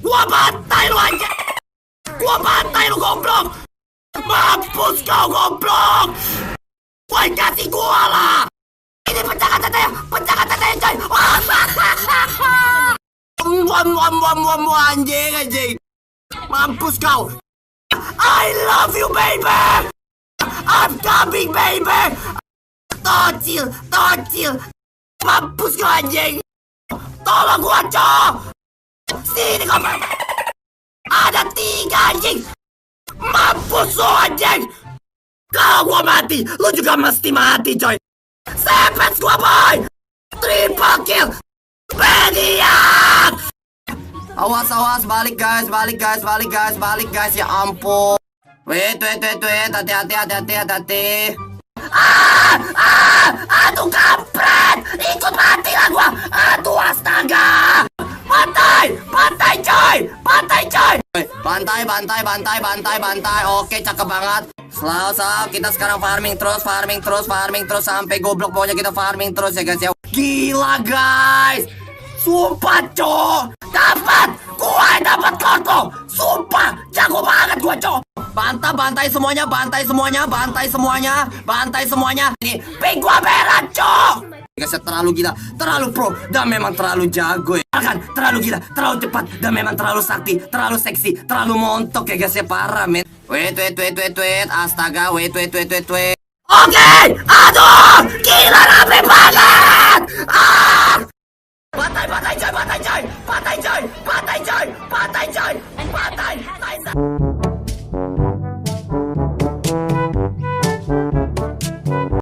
Gua bantai lu anjing. Gua bantai lu goblok. Mampus kau goblok. Woi kasih gua lah. Ini pecahkan tetenya coy. Anjing. Mampus kau. I love you baby. I'm coming baby. Tocil. Mampus kau anjing. Tolong gua cok. Sini kau. Ada 3 anjing. Mampus lu anjing. Kalau gua mati, lu juga mesti mati coy. Sepet gua boy. Triple kill. Maniac. Awas balik guys. Ya ampun. Wait. Hati. Aduh kampret. Ikut mati lah gua. Aduh astaga. Pantai coy. Bantai. Oke cakep banget. Selalu kita sekarang farming terus sampai goblok, pokoknya kita farming terus ya guys ya. Gila guys. Sumpah cok. Dapat kartu. Sumpah jago banget gua cok. Bantai semuanya. Ini ping gua merah cok. Guys, terlalu gila, terlalu pro, dan memang terlalu jago ya. Kan terlalu gila, terlalu cepat, dan memang terlalu sakti, terlalu seksi, terlalu montok ya guys ya, parah men. Wait. Astaga, wait. Oke, aduh, gila rame banget. Pantai coy.